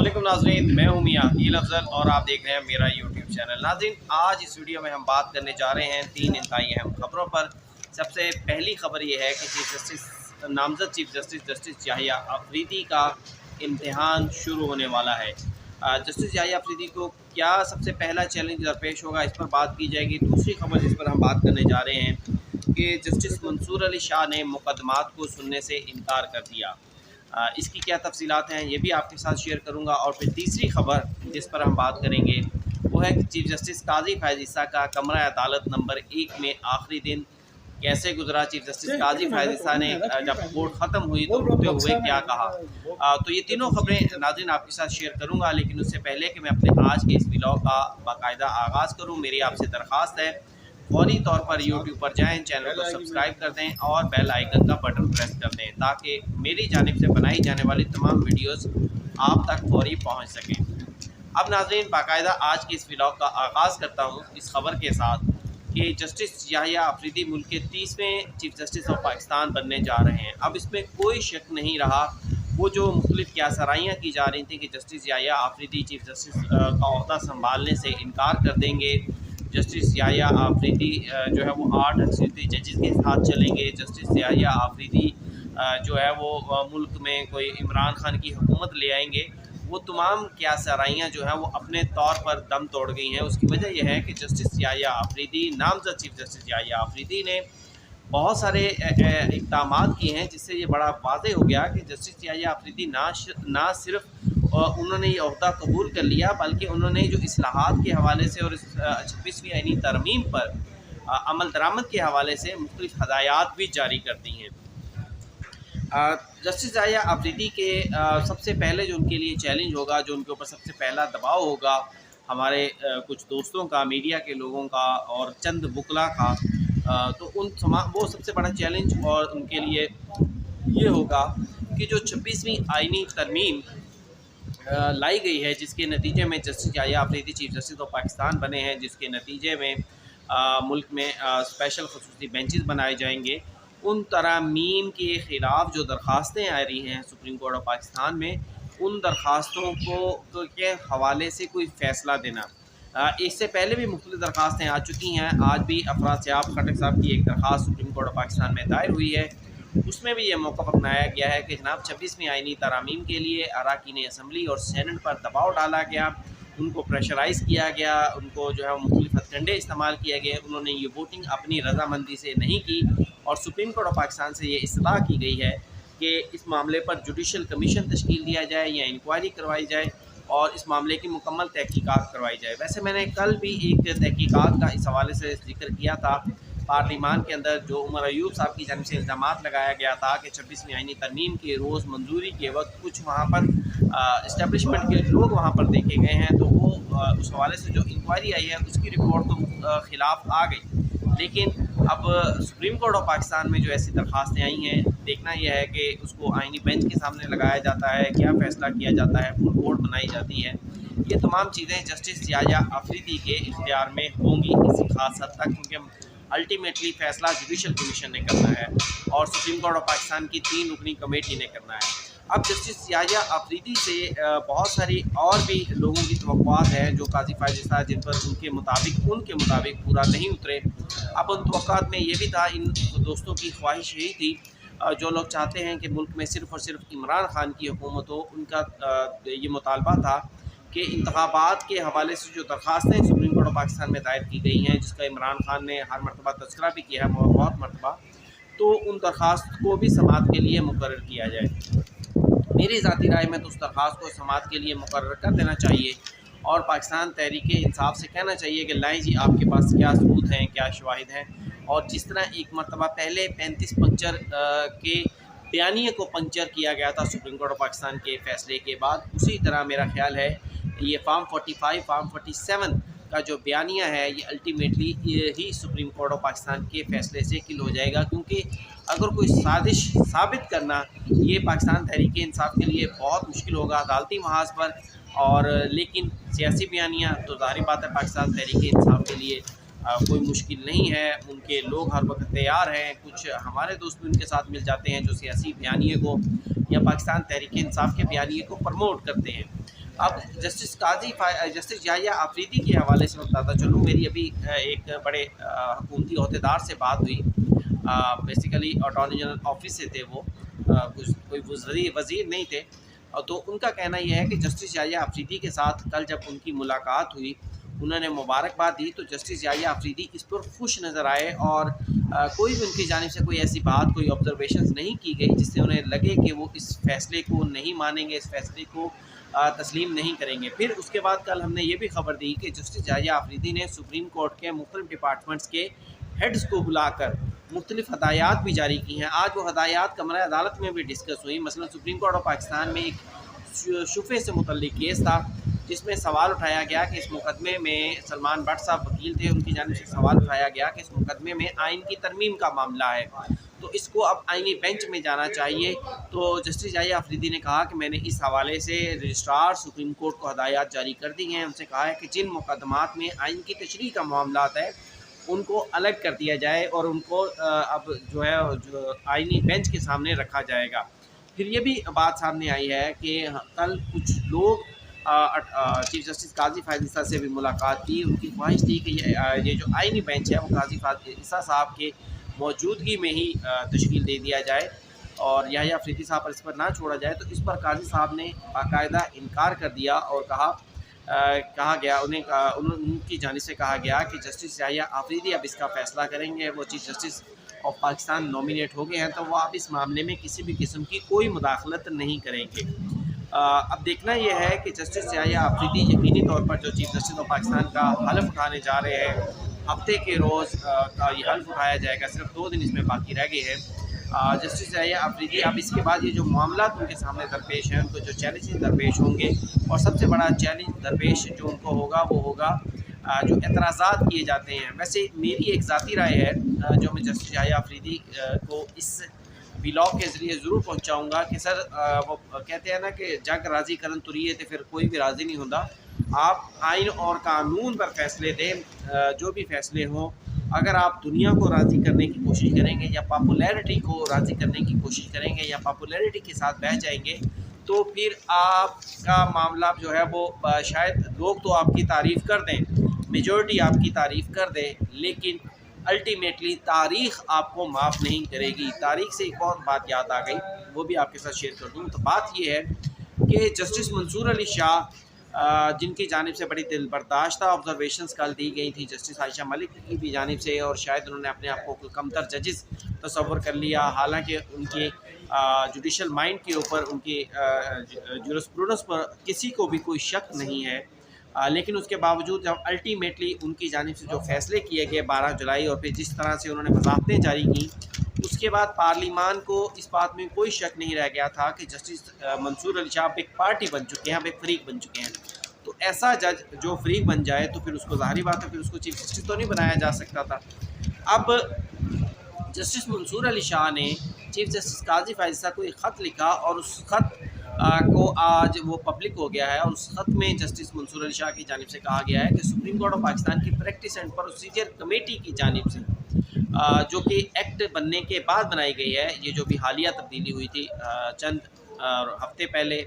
वालेकुम नाज़रीन, मैं हूं मियां अकील अफजल और आप देख रहे हैं मेरा यूट्यूब चैनल। नाज़रीन, आज इस वीडियो में हम बात करने जा रहे हैं तीन इंतहाई अहम खबरों पर। सबसे पहली खबर ये है कि नामज़द chief justice justice Yahya Afridi का इम्तिहान शुरू होने वाला है। जस्टिस याहिया अफरीदी को क्या सबसे पहला चैलेंज दरपेश होगा, इस पर बात की जाएगी। दूसरी खबर जिस पर हम बात करने जा रहे हैं कि जस्टिस मंसूर अली शाह ने मुकदमात को सुनने से इनकार कर दिया। इसकी क्या तफसीलात हैं ये भी आपके साथ शेयर करूंगा। और फिर तीसरी खबर जिस पर हम बात करेंगे वो है कि चीफ जस्टिस काजी फैज़ ईसा का कमरा अदालत नंबर 1 में आखिरी दिन कैसे गुजरा। चीफ जस्टिस काजी फैज़ ईसा ने जब कोर्ट ख़त्म हुई तो रोते हुए क्या कहा। तो ये तीनों खबरें नाज़रीन आपके साथ शेयर करूंगा, लेकिन उससे पहले कि मैं अपने आज के इस व्लॉग का बाकायदा आगाज़ करूँ, मेरी आपसे दरख्वास्त है फौरी तौर पर यूट्यूब पर जाएं, चैनल को सब्सक्राइब कर दें और बेल आइकन का बटन प्रेस कर दें ताकि मेरी जानिब से बनाई जाने वाली तमाम वीडियोस आप तक फौरी पहुंच सकें। अब नाज़रीन, बाकायदा आज के इस व्लॉग का आगाज़ करता हूं इस खबर के साथ कि जस्टिस याहिया अफरीदी मुल्क के 30वें चीफ जस्टिस ऑफ पाकिस्तान बनने जा रहे हैं। अब इसमें कोई शक नहीं रहा। वो जो मुख्तलिफ क्यासराइयाँ की जा रही थी कि justice Yahya Afridi chief justice का ओहदा संभालने से इनकार कर देंगे, जस्टिस याहिया अफरीदी जो है वो 8 अक्सरियती जजेस के साथ चलेंगे, जस्टिस याहिया अफरीदी जो है वो मुल्क में कोई इमरान खान की हुकूमत ले आएंगे, वो तमाम क्यासराइयाँ जो हैं वो अपने तौर पर दम तोड़ गई हैं। उसकी वजह यह है कि जस्टिस याहिया अफरीदी, नामज़द चीफ जस्टिस याहिया अफरीदी ने बहुत सारे इक़दामात किए हैं जिससे ये बड़ा वाज़ेह हो गया कि जस्टिस याहिया अफरीदी ना सिर्फ उन्होंने ये ओहदा कबूल कर लिया बल्कि उन्होंने जो इस्लाहात के हवाले से और 26वीं आईनी तरमीम पर अमल दरामद के हवाले से मुख्तलिफ हदायत भी जारी कर दी हैं। जस्टिस याहिया अफरीदी के सबसे पहले जो उनके लिए चैलेंज होगा, जो उनके ऊपर सबसे पहला दबाव होगा, हमारे कुछ दोस्तों का, मीडिया के लोगों का और चंद बुकला का, तो वो सबसे बड़ा चैलेंज और उनके लिए ये होगा कि जो 26वीं आईनी तरमीम लाई गई है, जिसके नतीजे में justice Yahya Afridi chief justice of Pakistan बने हैं, जिसके नतीजे में मुल्क में स्पेशल खसूसी बेंचेस बनाए जाएंगे, उन तरामीम के ख़िलाफ़ जो दरख्वास्तें आ रही हैं सुप्रीम कोर्ट ऑफ पाकिस्तान में, उन दरख्वास्तों को के हवाले से कोई फ़ैसला देना। इससे पहले भी मुख्तलिफ़ दरख्वास्तें आ चुकी हैं। आज भी अफराद सियाब खटक साहब की एक दरख्वास्त सुप्रीम कोर्ट ऑफ पाकिस्तान में दायर हुई है। उसमें भी ये मौक़िफ़ अपनाया गया है कि जनाब 26वीं आईनी तरामीम के लिए अरकान असम्बली और सेनेट पर दबाव डाला गया, उनको प्रेशराइज़ किया गया, उनको जो है मुख्तलिफ़ हथकंडे इस्तेमाल किए गए। उन्होंने ये वोटिंग अपनी रजामंदी से नहीं की और सुप्रीम कोर्ट ऑफ पाकिस्तान से ये इस्तलाह की गई है कि इस मामले पर जुडिशल कमीशन तश्कील दिया जाए या इंक्वायरी करवाई जाए और इस मामले की मुकम्मल तहकीकात करवाई जाए। वैसे मैंने कल भी एक तहकीकात का इस हवाले से जिक्र किया था। पार्लिमान के अंदर जो उमर अयूब साहब की जानिब से इल्ज़ामात लगाया गया था कि 26वीं आईनी तरमीम के रोज़ मंजूरी के वक्त कुछ वहाँ पर इस्टेब्लिशमेंट के लोग वहाँ पर देखे गए हैं, तो वो उस हवाले से जो इंक्वायरी आई है उसकी रिपोर्ट तो ख़िलाफ़ आ गई। लेकिन अब सुप्रीम कोर्ट ऑफ पाकिस्तान में जो ऐसी दरख्वास्तें आई हैं, देखना यह है कि उसको आईनी बेंच के सामने लगाया जाता है, क्या फ़ैसला किया जाता है, फुल कोर्ट बनाई जाती है। ये तमाम चीज़ें जस्टिस याहिया अफरीदी के इख्तियार में होंगी किसी खास हद तक, क्योंकि अल्टीमेटली फ़ैसला जुडिशल कमीशन ने करना है और सुप्रीम कोर्ट ऑफ पाकिस्तान की 3 रुकनी कमेटी ने करना है। अब जस्टिस याहिया अफरीदी से बहुत सारी और भी लोगों की तवक्कुआत हैं जो काजी फैज़ ईसा जिन पर उनके मुताबिक पूरा नहीं उतरे। अब उन तवक्कुआत में ये भी था, इन दोस्तों की ख्वाहिश यही थी, जो लोग चाहते हैं कि मुल्क में सिर्फ़ और सिर्फ इमरान खान की हुकूमत हो, उनका ये मुतालबा था कि इंतखाबात के हवाले से जो दरख्वास्तें सुप्रीम कोर्ट ऑफ पाकिस्तान में दायर की गई हैं, जिसका इमरान खान ने हर मरतबा तज़किरा भी किया है बहुत मरतबा, तो उन दरख्वास्त को भी समाअत के लिए मुकर्रर किया जाए। मेरी ज़ाती राय में तो उस दरख्वास्त को समाअत के लिए मुकर्रर कर देना चाहिए और पाकिस्तान तहरीक इंसाफ से कहना चाहिए कि लाएँ जी, आपके पास क्या सबूत हैं, क्या शवाहिद हैं। और जिस तरह एक मरतबा पहले 35 पंक्चर के बयानिए को पंक्चर किया गया था सुप्रीम कोर्ट ऑफ पाकिस्तान के फ़ैसले के बाद, उसी तरह मेरा ख्याल है ये फार्म 45, फार्म 47 का जो बयानिया है ये ultimately he supreme court of Pakistan के फ़ैसले से किल हो जाएगा, क्योंकि अगर कोई साजिश साबित करना ये पाकिस्तान तहरीक इंसाफ के लिए बहुत मुश्किल होगा अदालती महाज पर। और लेकिन सियासी बयानिया तो ज़ाहिर बात है पाकिस्तान तहरीक इंसाफ के लिए कोई मुश्किल नहीं है, उनके लोग हर वक्त तैयार हैं। कुछ हमारे दोस्त भी उनके साथ मिल जाते हैं जो सियासी बयानिए को या पाकिस्तान तहरीक इंसाफ के बयानिए को प्रमोट करते हैं। अब जस्टिस याहिया आफरीदी के हवाले से मैं बताता चलूँ, मेरी अभी एक बड़े हुकूमती अहदेदार से बात हुई। बेसिकली अटॉर्नी जनरल ऑफिस से थे वो, कुछ कोई वज़ीर नहीं थे। तो उनका कहना यह है कि जस्टिस याहिया आफरीदी के साथ कल जब उनकी मुलाकात हुई, उन्होंने मुबारकबाद दी, तो जस्टिस याहिया आफरीदी इस पर खुश नज़र आए और कोई भी उनकी जानिब से कोई ऐसी बात, कोई ऑब्जर्वेशंस नहीं की गई जिससे उन्हें लगे कि वो इस फ़ैसले को नहीं मानेंगे, इस फ़ैसले को तस्लीम नहीं करेंगे। फिर उसके बाद कल हमने ये भी खबर दी कि जस्टिस याहिया आफरीदी ने सुप्रीम कोर्ट के मुख्तलिफ डिपार्टमेंट्स के हेड्स को बुलाकर मुख्तलिफ हदायत भी जारी की हैं। आज वो हदायत कमरा अदालत में भी डिस्कस हुई। मसलन सुप्रीम कोर्ट ऑफ पाकिस्तान में एक शुफे से मुतल्लिक केस था, जिसमें सवाल उठाया गया कि इस मुकदमे में सलमान भट्ट साहब वकील थे, उनकी जानिब से सवाल उठाया गया कि इस मुकदमे में आइन की तरमीम का मामला है, तो इसको अब आइनी बेंच में जाना चाहिए। तो जस्टिस याहिया आफरीदी ने कहा कि मैंने इस हवाले से रजिस्ट्रार सुप्रीम कोर्ट को हदायत जारी कर दी हैं। उनसे कहा है कि जिन मुकदमात में आइन की तशरीह का मामला है उनको अलग कर दिया जाए और उनको अब जो है जो आइनी बेंच के सामने रखा जाएगा। फिर ये भी बात सामने आई है कि कल कुछ लोग चीफ जस्टिस काजी फायद ईसा से भी मुलाकात की। उनकी ख्वाहिश थी कि ये जो आइनी बेंच है वो काजी फायद ईसा साहब के मौजूदगी में ही तश्कील दे दिया जाए और याहिया आफरीदी साहब पर इस पर ना छोड़ा जाए। तो इस पर काजी साहब ने बाकायदा इनकार कर दिया और कहा गया उनकी जानिब से कहा गया कि जस्टिस याहिया आफरीदी अब इसका फ़ैसला करेंगे। वो chief justice of Pakistan nominate हो गए हैं, तो वो अब इस मामले में किसी भी किस्म की कोई मुदाखलत नहीं करेंगे। अब देखना यह है कि जस्टिस याहिया आफरीदी यकीनी तौर पर जो चीफ जस्टिस ऑफ पाकिस्तान का हल्फ उठाने जा रहे हैं, हफ्ते के रोज़ का ये हल्फ उठाया जाएगा, सिर्फ 2 दिन इसमें बाकी रह गए हैं। जस्टिस याहिया आफरीदी अब इसके बाद ये जो मामला उनके सामने दरपेश हैं, उनको जो चैलेंजेस दरपेश होंगे और सबसे बड़ा चैलेंज दरपेश जो उनको होगा वो होगा जो एतराज़ात किए जाते हैं। वैसे मेरी एक ज़ाती राय है जो मैं जस्टिस याहिया आफरीदी को इस व्लॉग के ज़रिए ज़रूर पहुँचाऊँगा कि सर वो कहते हैं ना कि जग राज़ी करन तुरीए तो फिर कोई भी राज़ी नहीं होता। आप आइन और कानून पर फैसले दें, जो भी फैसले हों। अगर आप दुनिया को राज़ी करने की कोशिश करेंगे या पॉपुलैरिटी को राज़ी करने की कोशिश करेंगे या पॉपुलैरिटी के साथ बह जाएंगे, तो फिर आपका मामला जो है वो शायद लोग तो आपकी तारीफ़ कर दें, मेजॉरिटी आपकी तारीफ़ कर दें, लेकिन अल्टीमेटली तारीख़ आपको माफ़ नहीं करेगी। तारीख़ से एक और बात याद आ गई, वो भी आपके साथ शेयर कर दूँ। तो बात ये है कि जस्टिस मंसूर अली शाह जिनकी जानिब से बड़ी दिल बर्दाश्ता ऑब्जर्वेशंस कल दी गई थी जस्टिस आयशा मलिक की भी जानिब से, और शायद उन्होंने अपने आप को कमतर जजेस तस्वर कर लिया। हालांकि उनके जुडिशल माइंड के ऊपर, उनकी जुरिस्प्रूडेंस पर किसी को भी कोई शक नहीं है, लेकिन उसके बावजूद जब अल्टीमेटली उनकी जानिब से जो फ़ैसले किए गए 12 जुलाई और फिर जिस तरह से उन्होंने वज़ाहतें जारी की, उसके बाद पार्लिमान को इस बात में कोई शक नहीं रह गया था कि जस्टिस मंसूर अली शाह अब एक पार्टी बन चुके हैं, अब एक फ़रीक बन चुके हैं। तो ऐसा जज जो फ़रीक बन जाए तो फिर उसको ज़ाहिर बात है फिर उसको चीफ जस्टिस तो नहीं बनाया जा सकता था। अब जस्टिस मंसूर अली शाह ने चीफ जस्टिस काजी फायद ईसा को एक ख़त लिखा और उस ख़त को आज वो पब्लिक हो गया है और उस ख़त में जस्टिस मंसूर अली शाह की जानिब से कहा गया है कि सुप्रीम कोर्ट ऑफ पाकिस्तान की प्रैक्टिस एंड प्रोसीजर कमेटी की जानिब से जो कि एक्ट बनने के बाद बनाई गई है, ये जो भी हालिया तब्दीली हुई थी चंद हफ्ते पहले,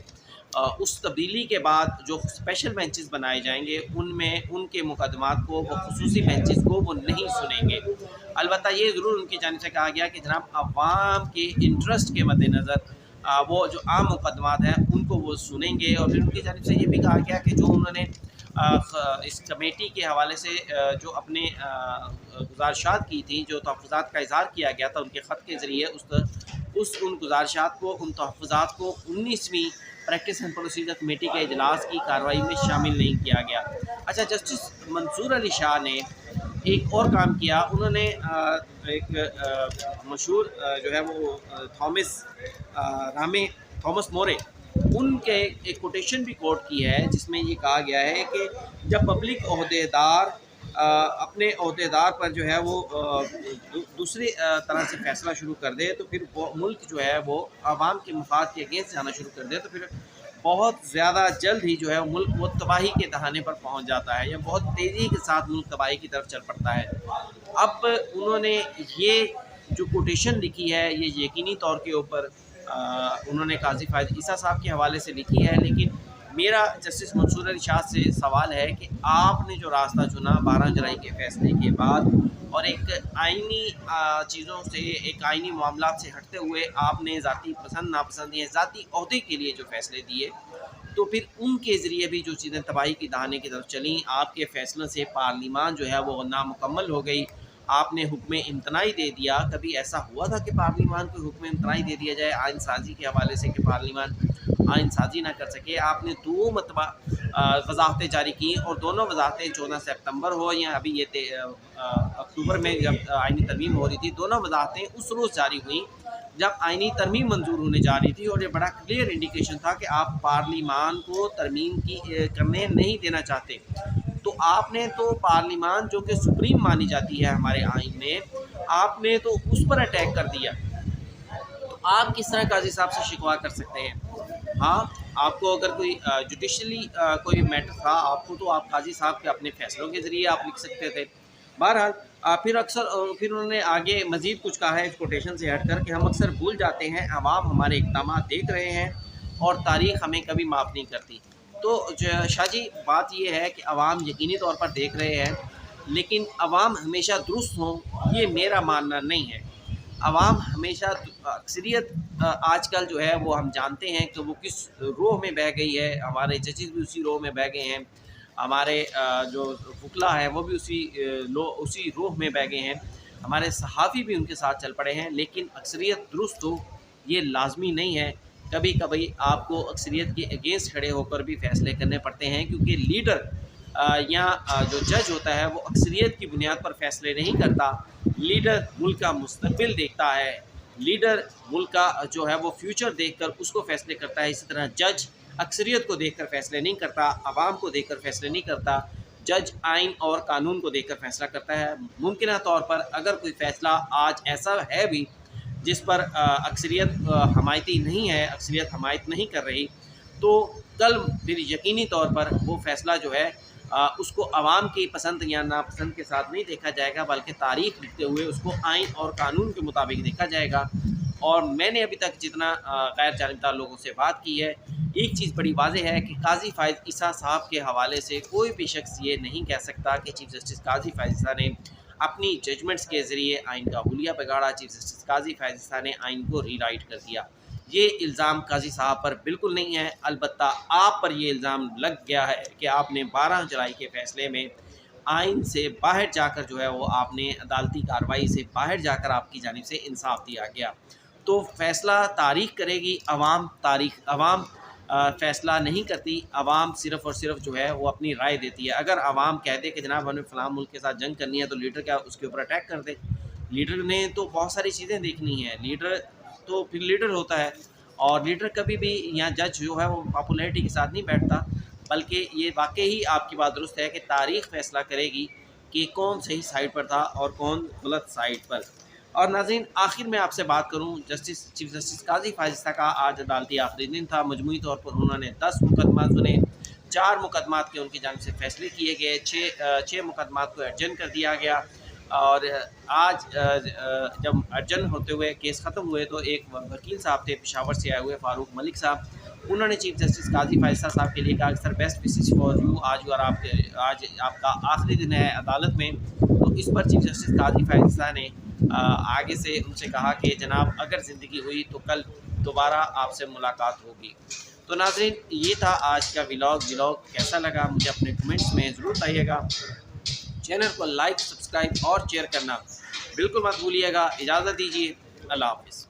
उस तब्दीली के बाद जो स्पेशल बेंचेस बनाए जाएंगे उनमें उनके मुकदमात को वो खुसूसी बेंचेस को वो नहीं सुनेंगे। अलबत्ता ये ज़रूर उनकी जानिब से कहा गया कि जनाब अवाम के इंटरेस्ट के मद्देनज़र वो जो आम मुकदमात हैं उनको वो सुनेंगे। और फिर उनकी जानिब से ये भी कहा गया कि जो उन्होंने इस कमेटी के हवाले से जो अपने गुजारिशात की थी, जो तहफ़्फ़ुज़ात का इज़हार किया गया था उनके ख़त के ज़रिए, उन गुजारिशात को, उन तहफ़्फ़ुज़ात को 19वीं प्रैक्टिस एंड प्रोसीजर कमेटी के इजलास की कार्रवाई में शामिल नहीं किया गया। अच्छा, जस्टिस मंसूर अली शाह ने एक और काम किया, उन्होंने एक मशहूर जो है वो थॉमस मोरे, उनके एक कोटेशन भी कोट की है जिसमें ये कहा गया है कि जब पब्लिक ओहदेदार अपने ओहदेदार पर जो है वो दूसरी तरह से फ़ैसला शुरू कर दे तो फिर वो मुल्क जो है वो आवाम के मफाद के अगेंस्ट जाना शुरू कर दे तो फिर बहुत ज़्यादा जल्द ही जो है मुल्क वो तबाही के दहाने पर पहुंच जाता है या बहुत तेज़ी के साथ मुल्क तबाही की तरफ चल पड़ता है। अब उन्होंने ये जो कोटेशन लिखी है ये यकीनी तौर के ऊपर उन्होंने काजी फायद ईसा साहब के हवाले से लिखी है, लेकिन میرا جسٹس منصور علی شاہ سے سوال ہے کہ آپ نے جو راستہ چنا 12 جولائی کے فیصلے کے بعد اور ایک آئینی چیزوں سے، ایک آئینی معاملات سے ہٹتے ہوئے آپ نے ذاتی پسند ناپسند یا ذاتی عہدے کے لیے جو فیصلے دیے، تو پھر ان کے ذریعے بھی جو چیزیں تباہی کی دہانے کی طرف چلیں، آپ کے فیصلوں سے پارلیمان جو ہے وہ نامکمل ہو گئی، آپ نے حکم امتناعی دے دیا۔ کبھی ایسا ہوا تھا کہ پارلیمان کو حکم امتناعی دے دیا جائے آئین سازی کے حوالے سے کہ پارلیمان آئین سازی نہ کر سکے؟ آپ نے 2 مرتبہ وضاحتیں جاری کی، اور دونوں وضاحتیں 14 سپتمبر ہو یا ابھی یہ اکتوبر میں جب آئینی ترمیم ہو رہی تھی، دونوں وضاحتیں اس روز جاری ہوئیں جب آئینی ترمیم منظور ہونے جا رہی تھی، اور یہ بڑا کلیئر انڈیکیشن تھا کہ آپ پارلیمان کو ترمیم کرنے نہیں دینا چاہتے۔ تو آپ نے تو پارلیمان جو کہ سپریم مانی جاتی ہے ہمارے آئین میں، آپ نے تو اس پر اٹیک کر دیا۔ تو آپ کس طرح قاضی صاحب سے شکوہ کر سکتے ہیں؟ ہاں، آپ کو اگر کوئی جوڈیشلی کوئی میٹر تھا آپ کو، تو آپ قاضی صاحب کے اپنے فیصلوں کے ذریعے آپ لکھ سکتے تھے۔ بہرحال پھر انہوں نے آگے مزید کچھ کہا ہے اس کوٹیشن سے ہٹ کر کہ ہم اکثر بھول جاتے ہیں، عوام ہمارے اقدامات دیکھ رہے ہیں اور تاریخ ہمیں کبھی معاف نہیں کرتی۔ تو شاہ جی، بات یہ ہے کہ عوام یقینی طور پر دیکھ رہے ہیں، لیکن عوام ہمیشہ درست ہوں یہ میرا ماننا نہیں ہے۔ عوام ہمیشہ اکثریت آج کل جو ہے وہ ہم جانتے ہیں کہ وہ کس روح میں بہہ گئی ہے، ہمارے ججز بھی اسی روح میں بہہ گئے ہیں، ہمارے جو وکلا ہیں وہ بھی اسی روح میں بہہ گئے ہیں، ہمارے صحافی بھی ان کے ساتھ چل پڑے ہیں، لیکن اکثریت درست ہو یہ لازمی نہیں ہے۔ کبھی کبھی آپ کو اکثریت کے اگینسٹ کھڑے ہو کر بھی فیصلے کرنے پڑتے ہیں، کیونکہ لیڈر یا جو جج ہوتا ہے وہ اکثریت کی بنیاد پر فیصلے نہیں کرتا۔ لیڈر ملک کا مستقبل دیکھتا ہے، لیڈر ملک کا جو ہے وہ فیوچر دیکھ کر اس کو فیصلے کرتا ہے۔ اسی طرح جج اکثریت کو دیکھ کر فیصلے نہیں کرتا، عوام کو دیکھ کر فیصلے نہیں کرتا، جج آئین اور قانون کو دیکھ کر فیصلہ کرتا ہے۔ ممکنہ طور پر اگر کوئی فیصلہ آج ایسا ہے بھی جس پر اکثریت حمایتی نہیں ہے، اکثریت حمایت نہیں کر رہی، تو کل پھر یقینی طور پر وہ فیصلہ جو ہے اس کو عوام کی پسند یا ناپسند کے ساتھ نہیں دیکھا جائے گا، بلکہ تاریخ لکھتے ہوئے اس کو آئین اور قانون کے مطابق دیکھا جائے گا۔ اور میں نے ابھی تک جتنا غیر جانبدار لوگوں سے بات کی ہے، ایک چیز بڑی واضح ہے کہ قاضی فائز عیسیٰ صاحب کے حوالے سے کوئی بھی شخص یہ نہیں کہہ سکتا کہ چیف جسٹس قاضی فائز عیسیٰ نے اپنی ججمنٹس کے ذریعے آئین کا حلیہ بگاڑا، چیف جسٹس قاضی فائز عیسیٰ نے آئین کو ری رائٹ کر دیا۔ یہ الزام قاضی صاحب پر بالکل نہیں ہے، البتہ آپ پر یہ الزام لگ گیا ہے کہ آپ نے 12 جولائی کے فیصلے میں آئین سے باہر جا کر جو ہے وہ آپ نے عدالتی کارروائی سے باہر جا کر آپ کی جانب سے انصاف دیا گیا۔ تو فیصلہ تاریخ کرے گی، عوام فیصلہ نہیں کرتی، عوام صرف اور صرف جو ہے وہ اپنی رائے دیتی ہے۔ اگر عوام کہہ دے کہ جناب ہمیں فلاں ملک کے ساتھ جنگ کرنی ہے، تو لیڈر کیا اس کے اوپر اٹیک کر دے؟ لیڈر نے تو بہت ساری چیزیں دیکھنی ہیں، لیڈر تو پھر لیڈر ہوتا ہے، اور لیڈر کبھی بھی یا جج جو ہے وہ پاپولیرٹی کے ساتھ نہیں بیٹھتا، بلکہ یہ واقعی آپ کی بات درست ہے کہ تاریخ فیصلہ کرے گی کہ کون صحیح سائڈ پر تھا اور کون غلط سائڈ پر۔ اور ناظرین، آخر میں آپ سے بات کروں، چیف جسٹس قاضی فائز عیسیٰ کا آج عدالتی آخری دن تھا۔ مجموعی طور پر انہوں نے 10 مقدمات سنے، 4 مقدمات کے ان کی جانب سے فیصلے کیے گئے، 6 مقدمات کو ایڈجن کر دیا گیا۔ اور آج جب ایڈجن ہوتے ہوئے کیس ختم ہوئے، تو ایک وکیل صاحب تھے پشاور سے آئے ہوئے، فاروق ملک صاحب، انہوں نے چیف جسٹس قاضی فائز عیسیٰ صاحب کے لیے کہا کہ سر بیسٹ وشز فار یو، آج آپ کا آخری دن ہے عدالت میں۔ تو اس پر چیف جسٹس قاضی فائز عیسیٰ نے آگے سے ان سے کہا کہ جناب اگر زندگی ہوئی تو کل دوبارہ آپ سے ملاقات ہوگی۔ تو ناظرین، یہ تھا آج کا ولاگ کیسا لگا مجھے اپنے کمنٹس میں ضرور بتائیے گا۔ چینل کو لائک، سبسکرائب اور شیئر کرنا بالکل مت بھولیے گا۔ اجازت دیجیے، اللہ حافظ۔